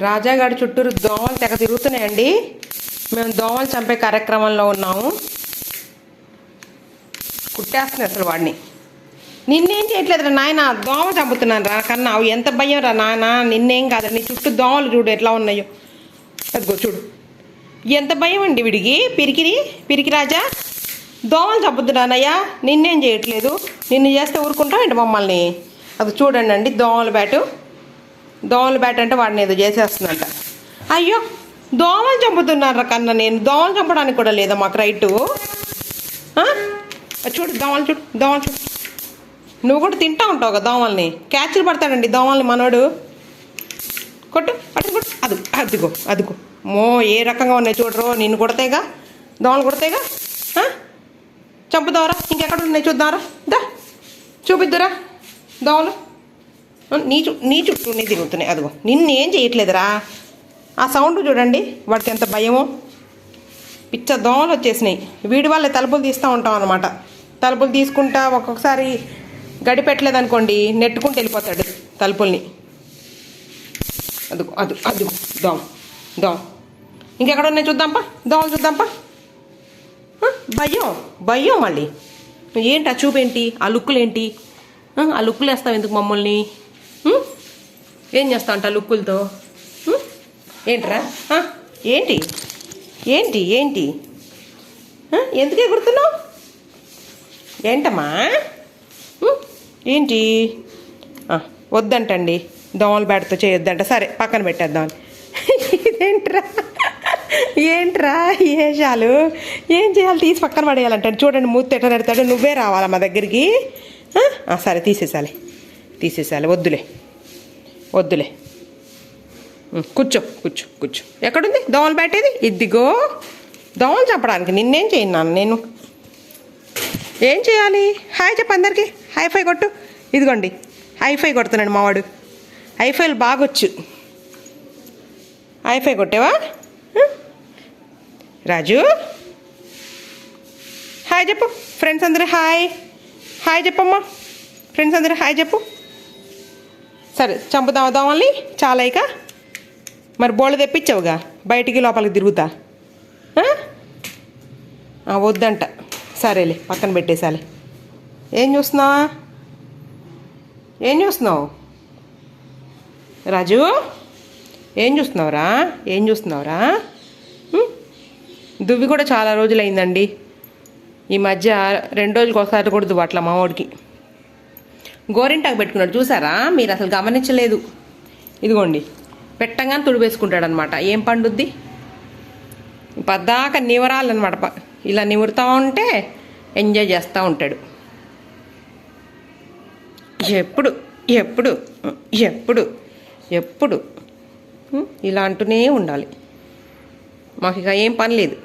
రాజాగాడి చుట్టూరు దోమలు తెగ తిరుగుతున్నాయండి. మేము దోమలు చంపే కార్యక్రమంలో ఉన్నాము. కుట్టేస్తున్నాయి అసలు వాడిని. నిన్నేం చేయట్లేదు రా నాయన, దోమ చంపుతున్నాను రా కన్నా. అవి ఎంత భయం రా నాయన, నిన్నేం కాదు. నీ చుట్టూ దోమలు చూడు ఎట్లా ఉన్నాయో. అదిగో చూడు ఎంత భయం అండి వీడికి. పిరికి రాజా, దోమలు చంపుతున్నానయ్యా, నిన్నేం చేయట్లేదు. నిన్ను చేస్తే ఊరుకుంటాం ఏంటి మమ్మల్ని. అది చూడండి అండి, దోమల బ్యాట్ అంటే వాడిని ఏదో చేసేస్తుందంట. అయ్యో దోమలు చంపుతున్నారా కన్నా, నేను దోమలు చంపడానికి కూడా లేదా మాకు రైటు. చూడు దోమలు చూడు. నువ్వు కూడా తింటా ఉంటావు కదా దోమల్ని. క్యాచ్లు పడతాడండి దోమల్ని మనోడు. కొట్టు అదిగో మో ఏ రకంగా ఉన్నాయి చూడరు. నిన్ను కొడతాయిగా, దోమలు కొడతాయిగా. చంపుదావరా, ఇంకెక్కడ ఉన్నాయి చూద్దాంరా. చూపిద్దురా దోమలు. నీ చుట్టూ తిరుగుతున్నాయి. అదిగో నిన్నేం చేయట్లేదురా. ఆ సౌండ్ చూడండి వాడికి ఎంత భయమో. పిచ్చ దోమలు వచ్చేసినాయి. వీడి వాళ్ళే తలుపులు తీస్తూ ఉంటాం అనమాట. తలుపులు తీసుకుంటా ఒక్కొక్కసారి గడిపెట్టలేదు అనుకోండి, నెట్టుకుంటూ వెళ్ళిపోతాడు తలుపుల్ని. అదిగో దోమ. ఇంకెక్కడ ఉన్నాయి చూద్దాంపా, దోమలు చూద్దాంపా. భయం మళ్ళీ. ఏంటి ఆ చూపేంటి, ఆ లుక్కులేంటి, ఆ లుక్కులు వేస్తావు ఎందుకు మమ్మల్ని? ఏం చేస్తావు అంట ఆ లుక్కులతో? ఏంట్రా ఏంటి ఎందుకు ఎగురుతున్నావు ఏంటమ్మా? ఏంటి వద్దంటండి, దోమల బ్యాట్తో చేయొద్దంట. సరే పక్కన పెట్టేద్దాం. ఏంట్రా ఏషాలు, ఏం చేయాలి? తీసి పక్కన పడేయాలంటే చూడండి, మూతి ఎట్లా నడతాడు. నువ్వే రావాలా మా దగ్గరికి? సరే తీసేసాలి. వద్దులే. కూర్చో. ఎక్కడుంది దోమలు పెట్టేది? ఇదిగో దోమలు చంపడానికి. నిన్నేం చేయను నేను. ఏం చేయాలి? హాయ్ చెప్పు అందరికి. హైఫై కొట్టు. ఇదిగోండి హైఫై కొడుతున్నాడు మావాడు. హైఫైలు బాగొచ్చు. హైఫై కొట్టేవా రాజు? హాయ్ చెప్పు ఫ్రెండ్స్ అందరూ. హాయ్ చెప్పమ్మా ఫ్రెండ్స్ అందరూ. హాయ్ చెప్పు. సరే చంపుదామా దోమల్ని? చాలా ఇక మరి బోళ్ళు తెప్పించావుగా, బయటికి లోపలికి తిరుగుతా. వద్దంట. సరేలే పక్కన పెట్టేసాలి. ఏం చూస్తున్నావు రాజు? ఏం చూస్తున్నావురా? దువ్వి కూడా చాలా రోజులైందండి. ఈ మధ్య 2 రోజులకు ఒకసారి కూడా దువ్వు అట్లా మా వాడికి. గోరింటాకు పెట్టుకున్నాడు చూసారా? మీరు అసలు గమనించలేదు. ఇదిగోండి పెట్టంగానే తుడివేసుకుంటాడు అనమాట. ఏం పండుద్ది పద్దాక నివరాలన్నమాట. ఇలా నివురుతూ ఉంటే ఎంజాయ్ చేస్తూ ఉంటాడు. ఎప్పుడు ఇలా అంటూనే ఉండాలి. మాకు ఇక ఏం పని లేదు.